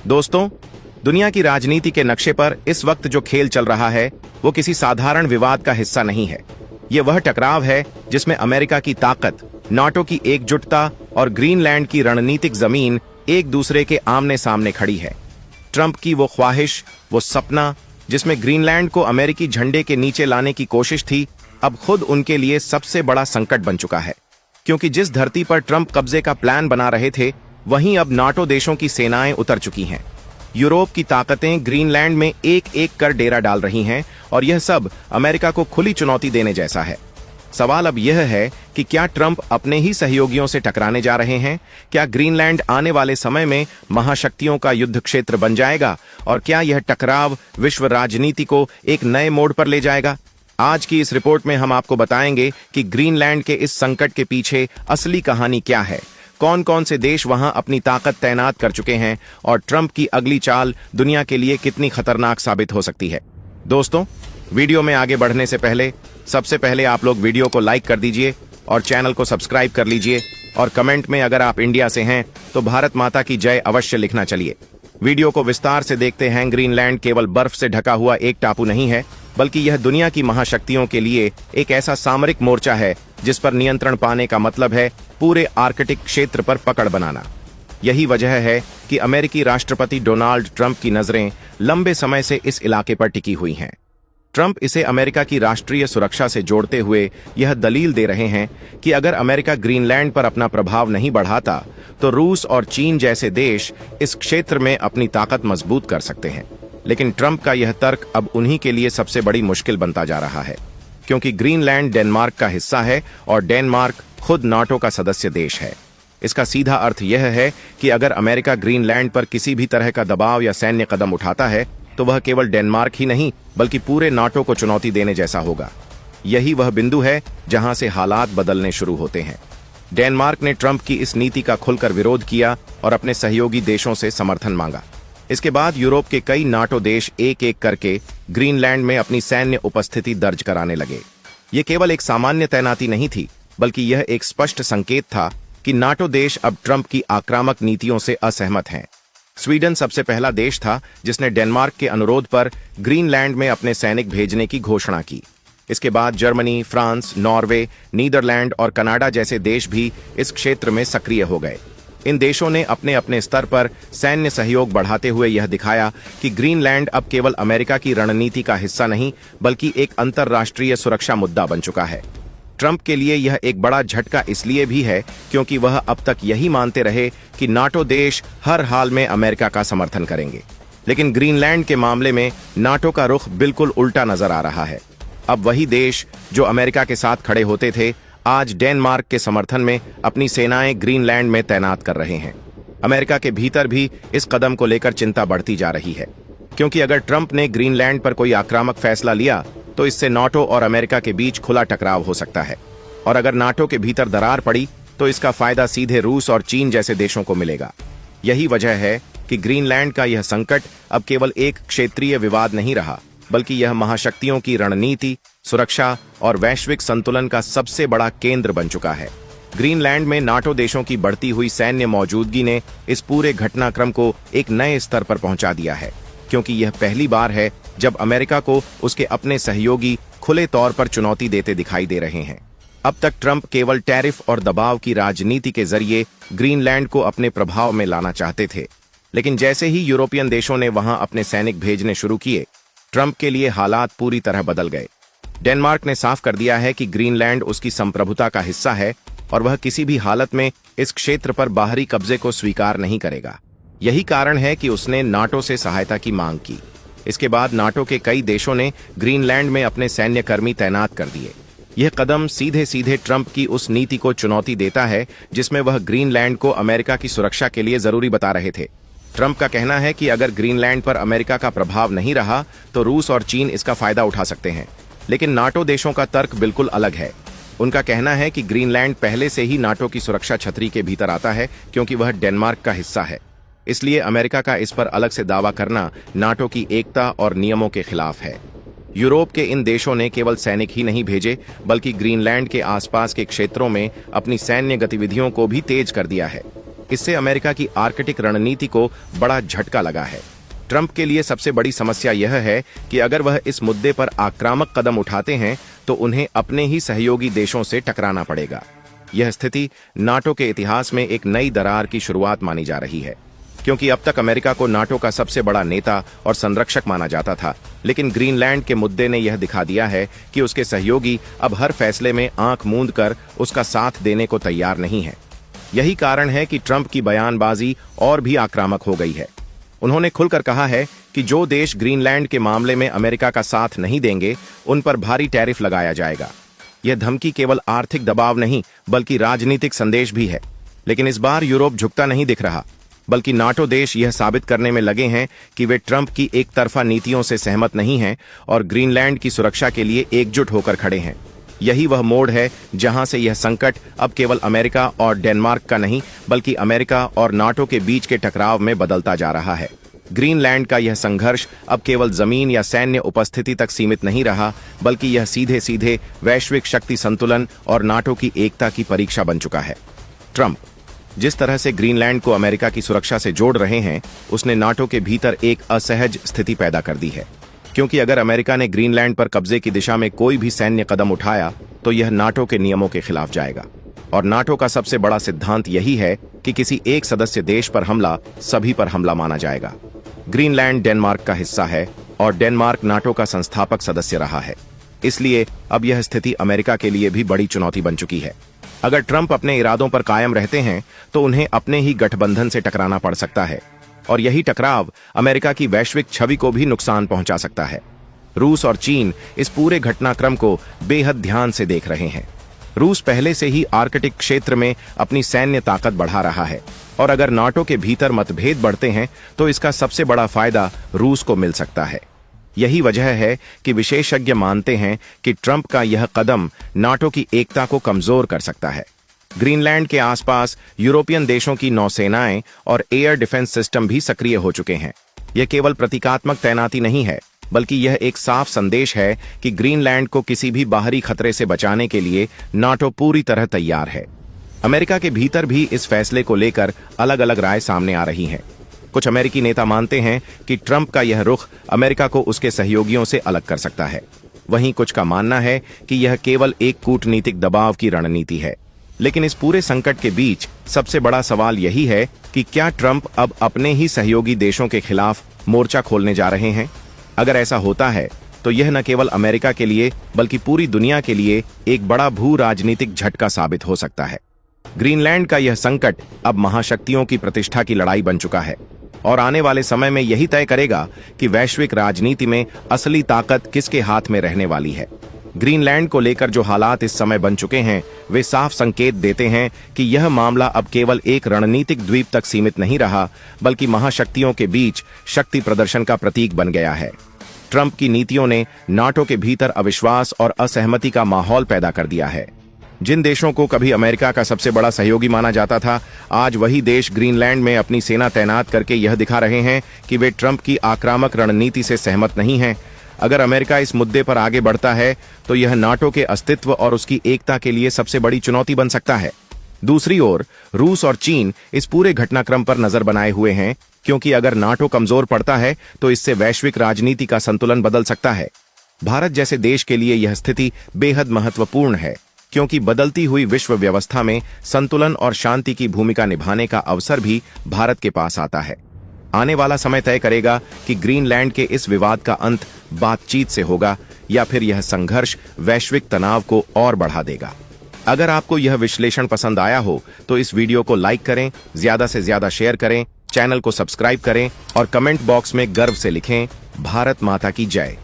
दोस्तों, दुनिया की राजनीति के नक्शे पर इस वक्त जो खेल चल रहा है वो किसी साधारण विवाद का हिस्सा नहीं है। ये वह टकराव है जिसमें अमेरिका की ताकत, नाटो की एकजुटता और ग्रीनलैंड की रणनीतिक जमीन एक दूसरे के आमने सामने खड़ी है। ट्रंप की वो ख्वाहिश, वो सपना जिसमें ग्रीनलैंड को अमेरिकी झंडे के नीचे लाने की कोशिश थी, अब खुद उनके लिए सबसे बड़ा संकट बन चुका है। क्योंकि जिस धरती पर ट्रंप कब्जे का प्लान बना रहे थे, वहीं अब नाटो देशों की सेनाएं उतर चुकी हैं। यूरोप की ताकतें ग्रीनलैंड में एक एक कर डेरा डाल रही हैं और यह सब अमेरिका को खुली चुनौती देने जैसा है। सवाल अब यह है कि क्या ट्रंप अपने ही सहयोगियों से टकराने जा रहे हैं? क्या ग्रीनलैंड आने वाले समय में महाशक्तियों का युद्ध क्षेत्र बन जाएगा? और क्या यह टकराव विश्व राजनीति को एक नए मोड़ पर ले जाएगा? आज की इस रिपोर्ट में हम आपको बताएंगे कि ग्रीनलैंड के इस संकट के पीछे असली कहानी क्या है, कौन कौन से देश वहां अपनी ताकत तैनात कर चुके हैं और ट्रंप की अगली चाल दुनिया के लिए कितनी खतरनाक साबित हो सकती है। दोस्तों, वीडियो में आगे बढ़ने से पहले सबसे पहले आप लोग वीडियो को लाइक कर दीजिए और चैनल को सब्सक्राइब कर लीजिए और कमेंट में अगर आप इंडिया से हैं तो भारत माता की जय अवश्य लिखना। चलिए वीडियो को विस्तार से देखते हैं। ग्रीनलैंड केवल बर्फ से ढका हुआ एक टापू नहीं है, बल्कि यह दुनिया की महाशक्तियों के लिए एक ऐसा सामरिक मोर्चा है जिस पर नियंत्रण पाने का मतलब है पूरे आर्कटिक क्षेत्र पर पकड़ बनाना। यही वजह है कि अमेरिकी राष्ट्रपति डोनाल्ड ट्रंप की नजरें लंबे समय से इस इलाके पर टिकी हुई हैं। ट्रंप इसे अमेरिका की राष्ट्रीय सुरक्षा से जोड़ते हुए यह दलील दे रहे हैं कि अगर अमेरिका ग्रीनलैंड पर अपना प्रभाव नहीं बढ़ाता तो रूस और चीन जैसे देश इस क्षेत्र में अपनी ताकत मजबूत कर सकते हैं। लेकिन ट्रंप का यह तर्क अब उन्हीं के लिए सबसे बड़ी मुश्किल बनता जा रहा है, क्योंकि ग्रीनलैंड डेनमार्क का हिस्सा है और डेनमार्क खुद नाटो का सदस्य देश है। इसका सीधा अर्थ यह है कि अगर अमेरिका ग्रीनलैंड पर किसी भी तरह का दबाव या सैन्य कदम उठाता है तो वह केवल डेनमार्क ही नहीं बल्कि पूरे नाटो को चुनौती देने जैसा होगा। यही वह बिंदु है जहां से हालात बदलने शुरू होते हैं। डेनमार्क ने ट्रंप की इस नीति का खुलकर विरोध किया और अपने सहयोगी देशों से समर्थन मांगा। इसके बाद यूरोप के कई नाटो देश एक एक करके ग्रीनलैंड में अपनी सैन्य उपस्थिति दर्ज कराने लगे। ये केवल एक सामान्य तैनाती नहीं थी, बल्कि यह एक स्पष्ट संकेत था कि नाटो देश अब ट्रंप की आक्रामक नीतियों से असहमत हैं। स्वीडन सबसे पहला देश था जिसने डेनमार्क के अनुरोध पर ग्रीनलैंड में अपने सैनिक भेजने की घोषणा की। इसके बाद जर्मनी, फ्रांस, नॉर्वे, नीदरलैंड और कनाडा जैसे देश भी इस क्षेत्र में सक्रिय हो गए। इन देशों ने अपने अपने स्तर पर सैन्य सहयोग बढ़ाते हुए यह दिखाया कि ग्रीनलैंड अब केवल अमेरिका की रणनीति का हिस्सा नहीं बल्कि एक अंतर्राष्ट्रीय सुरक्षा मुद्दा बन चुका है। ट्रंप के लिए यह एक बड़ा झटका इसलिए भी है क्योंकि वह अब तक यही मानते रहे कि नाटो देश हर हाल में अमेरिका का समर्थन करेंगे। लेकिन ग्रीनलैंड के मामले में नाटो का रुख बिल्कुल उल्टा नजर आ रहा है। अब वही देश जो अमेरिका के साथ खड़े होते थे, आज डेनमार्क के समर्थन में अपनी सेनाएं ग्रीनलैंड में तैनात कर रहे हैं। अमेरिका के भीतर भी इस कदम को लेकर चिंता बढ़ती जा रही है, क्योंकि अगर ट्रंप ने ग्रीनलैंड पर कोई आक्रामक फैसला लिया तो इससे नाटो और अमेरिका के बीच खुला टकराव हो सकता है। और अगर नाटो के भीतर दरार पड़ी तो इसका फायदा सीधे रूस और चीन जैसे देशों को मिलेगा। यही वजह है कि ग्रीनलैंड का यह संकट अब केवल एक क्षेत्रीय विवाद नहीं रहा, बल्कि यह महाशक्तियों की रणनीति, सुरक्षा और वैश्विक संतुलन का सबसे बड़ा केंद्र बन चुका है। ग्रीनलैंड में नाटो देशों की बढ़ती हुई सैन्य मौजूदगी ने इस पूरे घटनाक्रम को एक नए स्तर पर पहुंचा दिया है, क्योंकि यह पहली बार है जब अमेरिका को उसके अपने सहयोगी खुले तौर पर चुनौती देते दिखाई दे रहे हैं। अब तक ट्रंप केवल टैरिफ और दबाव की राजनीति के जरिए ग्रीनलैंड को अपने प्रभाव में लाना चाहते थे, लेकिन जैसे ही यूरोपियन देशों ने वहां अपने सैनिक भेजने शुरू किए, ट्रंप के लिए हालात पूरी तरह बदल गए। डेनमार्क ने साफ कर दिया है कि ग्रीनलैंड उसकी संप्रभुता का हिस्सा है और वह किसी भी हालत में इस क्षेत्र पर बाहरी कब्जे को स्वीकार नहीं करेगा। यही कारण है कि उसने नाटो से सहायता की मांग की। इसके बाद नाटो के कई देशों ने ग्रीनलैंड में अपने सैन्य कर्मी तैनात कर दिए। यह कदम सीधे सीधे ट्रंप की उस नीति को चुनौती देता है जिसमें वह ग्रीनलैंड को अमेरिका की सुरक्षा के लिए जरूरी बता रहे थे। ट्रंप का कहना है कि अगर ग्रीनलैंड पर अमेरिका का प्रभाव नहीं रहा तो रूस और चीन इसका फायदा उठा सकते हैं। लेकिन नाटो देशों का तर्क बिल्कुल अलग है। उनका कहना है कि ग्रीनलैंड पहले से ही नाटो की सुरक्षा छतरी के भीतर आता है, क्योंकि वह डेनमार्क का हिस्सा है। इसलिए अमेरिका का इस पर अलग से दावा करना नाटो की एकता और नियमों के खिलाफ है। यूरोप के इन देशों ने केवल सैनिक ही नहीं भेजे, बल्कि ग्रीनलैंड के आसपास के क्षेत्रों में अपनी सैन्य गतिविधियों को भी तेज कर दिया है। इससे अमेरिका की आर्कटिक रणनीति को बड़ा झटका लगा है। ट्रंप के लिए सबसे बड़ी समस्या यह है कि अगर वह इस मुद्दे पर आक्रामक कदम उठाते हैं तो उन्हें अपने ही सहयोगी देशों से टकराना पड़ेगा। यह स्थिति नाटो के इतिहास में एक नई दरार की शुरुआत मानी जा रही है, क्योंकि अब तक अमेरिका को नाटो का सबसे बड़ा नेता और संरक्षक माना जाता था, लेकिन ग्रीनलैंड के मुद्दे ने यह दिखा दिया है कि उसके सहयोगी अब हर फैसले में आंख मूंद कर उसका साथ देने को तैयार नहीं है। यही कारण है कि ट्रंप की बयानबाजी और भी आक्रामक हो गई है। उन्होंने खुलकर कहा है कि जो देश ग्रीनलैंड के मामले में अमेरिका का साथ नहीं देंगे, उन पर भारी टैरिफ लगाया जाएगा। यह धमकी केवल आर्थिक दबाव नहीं बल्कि राजनीतिक संदेश भी है। लेकिन इस बार यूरोप झुकता नहीं दिख रहा, बल्कि नाटो देश यह साबित करने में लगे हैं कि वे ट्रंप की एक तरफा नीतियों से सहमत नहीं हैं और ग्रीनलैंड की सुरक्षा के लिए एकजुट होकर खड़े हैं। यही वह मोड़ है जहां से यह संकट अब केवल अमेरिका और डेनमार्क का नहीं बल्कि अमेरिका और नाटो के बीच के टकराव में बदलता जा रहा है। ग्रीनलैंड का यह संघर्ष अब केवल जमीन या सैन्य उपस्थिति तक सीमित नहीं रहा, बल्कि यह सीधे सीधे वैश्विक शक्ति संतुलन और नाटो की एकता की परीक्षा बन चुका है। ट्रंप जिस तरह से ग्रीनलैंड को अमेरिका की सुरक्षा से जोड़ रहे हैं, उसने नाटो के भीतर एक असहज स्थिति पैदा कर दी है, क्योंकि अगर अमेरिका ने ग्रीनलैंड पर कब्जे की दिशा में कोई भी सैन्य कदम उठाया तो यह नाटो के नियमों के खिलाफ जाएगा। और नाटो का सबसे बड़ा सिद्धांत यही है कि किसी एक सदस्य देश पर हमला सभी पर हमला माना जाएगा। ग्रीनलैंड डेनमार्क का हिस्सा है और डेनमार्क नाटो का संस्थापक सदस्य रहा है, इसलिए अब यह स्थिति अमेरिका के लिए भी बड़ी चुनौती बन चुकी है। अगर ट्रंप अपने इरादों पर कायम रहते हैं तो उन्हें अपने ही गठबंधन से टकराना पड़ सकता है, और यही टकराव अमेरिका की वैश्विक छवि को भी नुकसान पहुंचा सकता है। रूस और चीन इस पूरे घटनाक्रम को बेहद ध्यान से देख रहे हैं। रूस पहले से ही आर्कटिक क्षेत्र में अपनी सैन्य ताकत बढ़ा रहा है, और अगर नाटो के भीतर मतभेद बढ़ते हैं तो इसका सबसे बड़ा फायदा रूस को मिल सकता है। यही वजह है कि विशेषज्ञ मानते हैं कि ट्रंप का यह कदम नाटो की एकता को कमजोर कर सकता है। ग्रीनलैंड के आसपास यूरोपियन देशों की नौसेनाएं और एयर डिफेंस सिस्टम भी सक्रिय हो चुके हैं। यह केवल प्रतीकात्मक तैनाती नहीं है, बल्कि यह एक साफ संदेश है कि ग्रीनलैंड को किसी भी बाहरी खतरे से बचाने के लिए नाटो पूरी तरह तैयार है। अमेरिका के भीतर भी इस फैसले को लेकर अलग अलग राय सामने आ रही हैं। कुछ अमेरिकी नेता मानते हैं कि ट्रंप का यह रुख अमेरिका को उसके सहयोगियों से अलग कर सकता है। वहीं कुछ का मानना है कि यह केवल एक कूटनीतिक दबाव की रणनीति है। लेकिन इस पूरे संकट के बीच सबसे बड़ा सवाल यही है कि क्या ट्रंप अब अपने ही सहयोगी देशों के खिलाफ मोर्चा खोलने जा रहे हैं? अगर ऐसा होता है तो यह न केवल अमेरिका के लिए बल्कि पूरी दुनिया के लिए एक बड़ा भू राजनीतिक झटका साबित हो सकता है। ग्रीनलैंड का यह संकट अब महाशक्तियों की प्रतिष्ठा की लड़ाई बन चुका है, और आने वाले समय में यही तय करेगा कि वैश्विक राजनीति में असली ताकत किसके हाथ में रहने वाली है। ग्रीनलैंड को लेकर जो हालात इस समय बन चुके हैं, वे साफ संकेत देते हैं कि यह मामला अब केवल एक रणनीतिक द्वीप तक सीमित नहीं रहा, बल्कि महाशक्तियों के बीच शक्ति प्रदर्शन का प्रतीक बन गया है। ट्रंप की नीतियों ने नाटो के भीतर अविश्वास और असहमति का माहौल पैदा कर दिया है। जिन देशों को कभी अमेरिका का सबसे बड़ा सहयोगी माना जाता था, आज वही देश ग्रीनलैंड में अपनी सेना तैनात करके यह दिखा रहे हैं कि वे ट्रंप की आक्रामक रणनीति से सहमत नहीं हैं। अगर अमेरिका इस मुद्दे पर आगे बढ़ता है तो यह नाटो के अस्तित्व और उसकी एकता के लिए सबसे बड़ी चुनौती बन सकता है। दूसरी ओर रूस और चीन इस पूरे घटनाक्रम पर नजर बनाए हुए हैं, क्योंकि अगर नाटो कमजोर पड़ता है तो इससे वैश्विक राजनीति का संतुलन बदल सकता है। भारत जैसे देश के लिए यह स्थिति बेहद महत्वपूर्ण है, क्योंकि बदलती हुई विश्व व्यवस्था में संतुलन और शांति की भूमिका निभाने का अवसर भी भारत के पास आता है। आने वाला समय तय करेगा कि ग्रीनलैंड के इस विवाद का अंत बातचीत से होगा या फिर यह संघर्ष वैश्विक तनाव को और बढ़ा देगा। अगर आपको यह विश्लेषण पसंद आया हो तो इस वीडियो को लाइक करें, ज्यादा से ज्यादा शेयर करें, चैनल को सब्सक्राइब करें और कमेंट बॉक्स में गर्व से लिखें, भारत माता की जय।